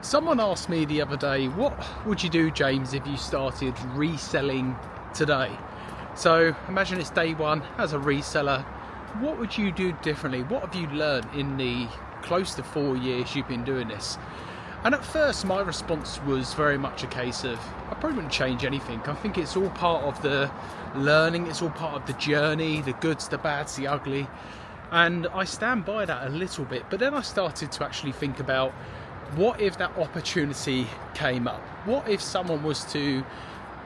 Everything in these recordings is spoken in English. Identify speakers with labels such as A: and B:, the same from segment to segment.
A: Someone asked me the other day, what would you do, James, if you started reselling today? So imagine it's day one as a reseller. What would you do differently? What have you learned in the close to 4 years you've been doing this? And at first my response was very much a case of, I probably wouldn't change anything. I think it's all part of the learning, it's all part of the journey, the goods, the bads, the ugly. And I stand by that a little bit, but then I started to actually think about, what if that opportunity came up? What if someone was to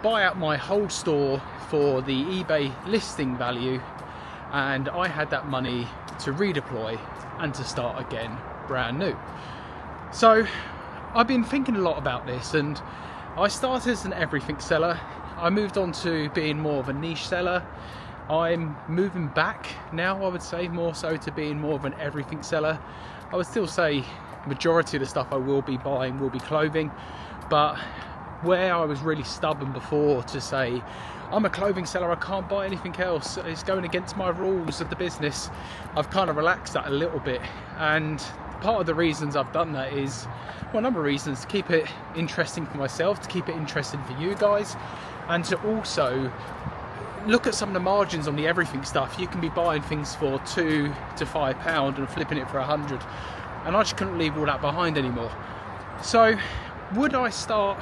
A: buy out my whole store for the eBay listing value and I had that money to redeploy and to start again brand new? So I've been thinking a lot about this, and I started as an everything seller. I moved on to being more of a niche seller. I'm moving back now, I would say, more so to being more of an everything seller. I would still say majority of the stuff I will be buying will be clothing, but where I was really stubborn before to say I'm a clothing seller, I can't buy anything else, it's going against my rules of the business, I've kind of relaxed that a little bit. And part of the reasons I've done that is, well, a number of reasons: to keep it interesting for myself, to keep it interesting for you guys, and to also look at some of the margins on the everything stuff. You can be buying things for £2 to £5 and flipping it for 100, and I just couldn't leave all that behind anymore. So would I start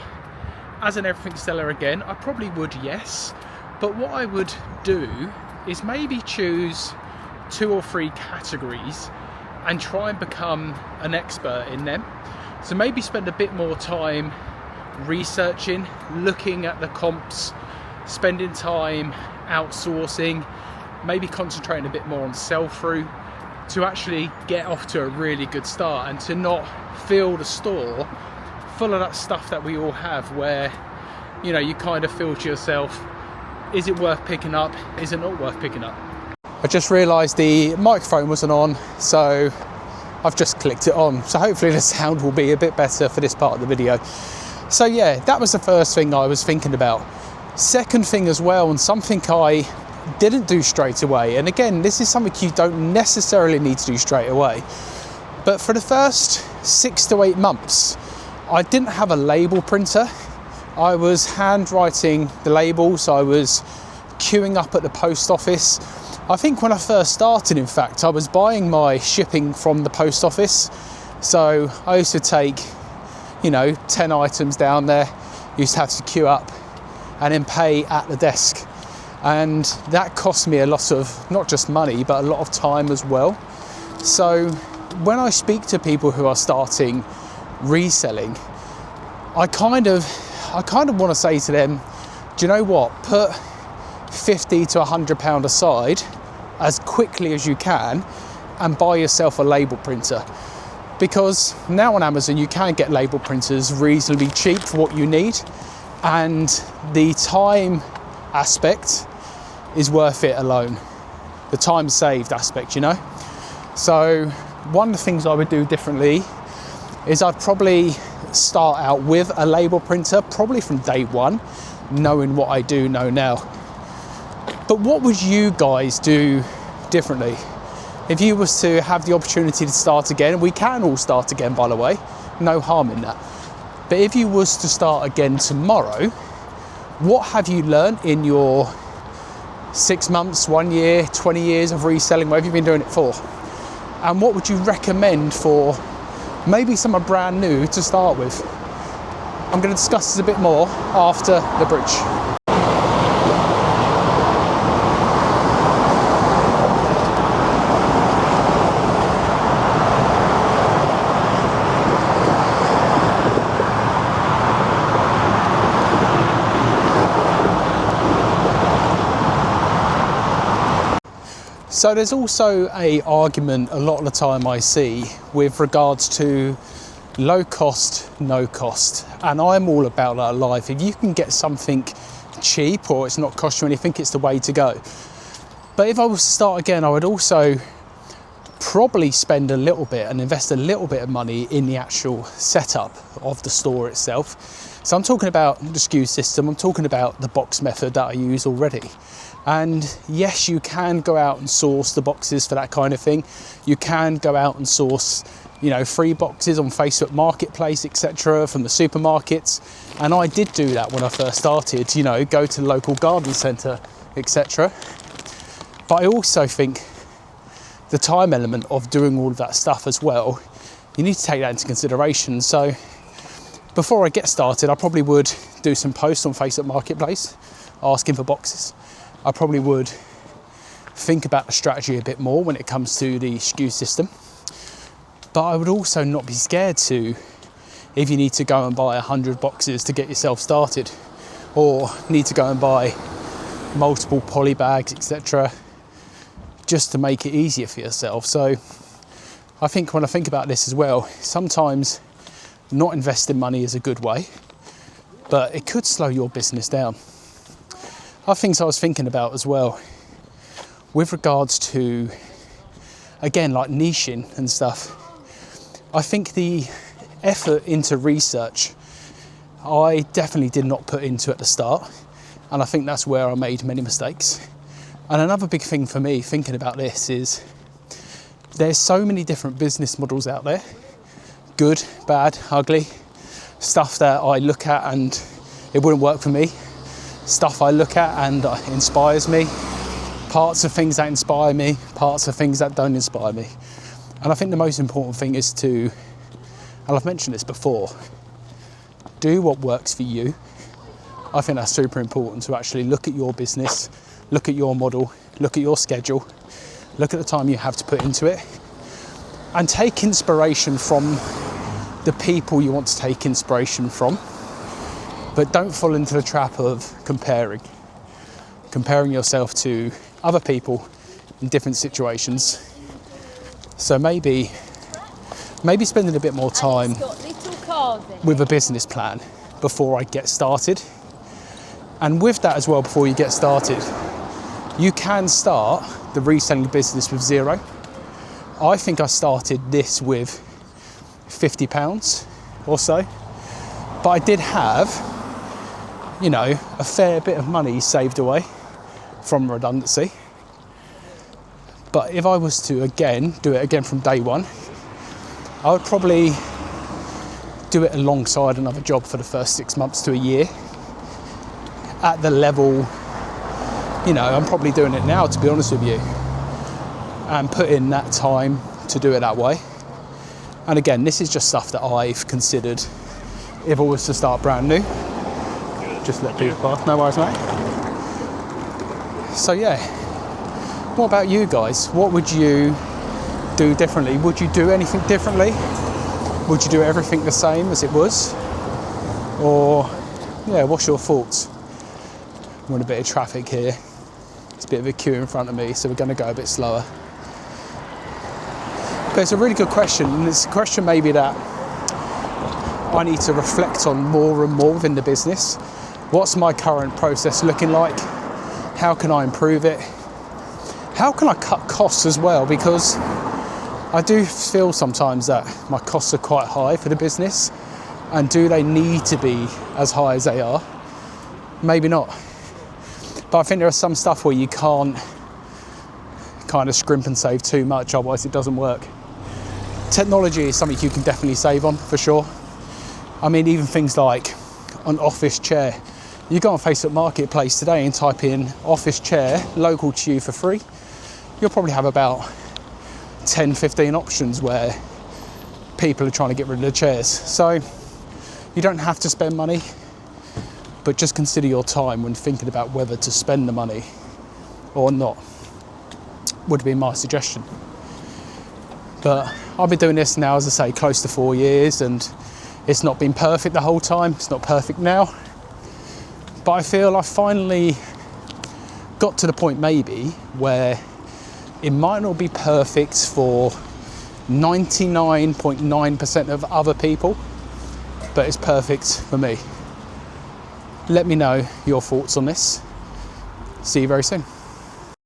A: as an everything seller again? I probably would, yes. But what I would do is maybe choose 2 or 3 categories and try and become an expert in them. So maybe spend a bit more time researching, looking at the comps, spending time outsourcing, maybe concentrating a bit more on sell-through to actually get off to a really good start, and to not fill the store full of that stuff that we all have, where, you know, you kind of feel to yourself, is it worth picking up? Is it not worth picking up? I just realised the microphone wasn't on, so I've just clicked it on. So hopefully the sound will be a bit better for this part of the video. So yeah, that was the first thing I was thinking about. Second thing as well, and something I didn't do straight away, and again, this is something you don't necessarily need to do straight away, but for the first 6 to 8 months, I didn't have a label printer. I was handwriting the labels, I was queuing up at the post office. I think when I first started, in fact, I was buying my shipping from the post office. So I used to take, 10 items down there, used to have to queue up and then pay at the desk. And that cost me a lot of, not just money, but a lot of time as well. So when I speak to people who are starting reselling, I kind of want to say to them, do you know what? Put £50 to £100 aside as quickly as you can and buy yourself a label printer. Because now on Amazon you can get label printers reasonably cheap for what you need, and the time aspect is worth it alone. The time saved aspect, So one of the things I would do differently is I'd probably start out with a label printer, probably from day one, knowing what I do know now. But what would you guys do differently? If you was to have the opportunity to start again, we can all start again, by the way, no harm in that. But if you was to start again tomorrow, what have you learned in your 6 months, 1 year, 20 years of reselling, whatever you've been doing it for? And what would you recommend for maybe someone brand new to start with? I'm going to discuss this a bit more after the bridge. So there's also an argument a lot of the time I see with regards to low cost, no cost. And I'm all about that life. If you can get something cheap or it's not cost you anything, it's the way to go. But if I was to start again, I would also probably spend a little bit and invest a little bit of money in the actual setup of the store itself. So I'm talking about the SKU system, I'm talking about the box method that I use already. And yes, you can go out and source the boxes for that kind of thing. You can go out and source you know, free boxes on Facebook Marketplace, etc., from the supermarkets. And I did do that when I first started, you know, go to the local garden centre, etc. But I also think the time element of doing all of that stuff as well, you need to take that into consideration. So before I get started, I probably would do some posts on Facebook Marketplace asking for boxes. I probably would think about the strategy a bit more when it comes to the SKU system. But I would also not be scared to, if you need to go and buy 100 boxes to get yourself started, or need to go and buy multiple poly bags, etc., just to make it easier for yourself. So I think when I think about this as well, sometimes not investing money is a good way, but it could slow your business down. Other things I was thinking about as well, with regards to, again, like niching and stuff, I think the effort into research, I definitely did not put into at the start, and I think that's where I made many mistakes. And another big thing for me thinking about this is there's so many different business models out there, good, bad, ugly, stuff that I look at and it wouldn't work for me, stuff I look at and inspires me, parts of things that inspire me, parts of things that don't inspire me. And I think the most important thing is to, and I've mentioned this before, do what works for you. I think that's super important, to actually look at your business, look at your model, look at your schedule, look at the time you have to put into it, and take inspiration from the people you want to take inspiration from. But don't fall into the trap of comparing yourself to other people in different situations. So maybe spending a bit more time with a business plan before I get started. And with that as well, before you get started, you can start the reselling business with zero. I think I started this with £50 or so, but I did have, you know, a fair bit of money saved away from redundancy. But if I was to do it again from day one, I would probably do it alongside another job for the first 6 months to a year at the level, you know, I'm probably doing it now, to be honest with you, and put in that time to do it that way. And again, this is just stuff that I've considered if I was to start brand new. Just let people pass, no worries, mate. So yeah, what about you guys? What would you do differently? Would you do anything differently? Would you do everything the same as it was? Or, yeah, what's your thoughts? I'm on a bit of traffic here. It's a bit of a queue in front of me, so we're going to go a bit slower. But it's a really good question, and it's a question maybe that I need to reflect on more and more within the business. What's my current process looking like? How can I improve it? How can I cut costs as well? Because I do feel sometimes that my costs are quite high for the business, and do they need to be as high as they are? Maybe not. But I think there is some stuff where you can't kind of scrimp and save too much, otherwise it doesn't work. Technology is something you can definitely save on, for sure. I mean, even things like an office chair. You go on Facebook Marketplace today and type in office chair, local to you for free. You'll probably have about 10, 15 options where people are trying to get rid of the chairs. So you don't have to spend money, but just consider your time when thinking about whether to spend the money or not, would be my suggestion. But I've been doing this now, as I say, close to 4 years, and it's not been perfect the whole time. It's not perfect now, but I feel I finally got to the point maybe where it might not be perfect for 99.9% of other people, but it's perfect for me. Let me know your thoughts on this. See you very soon.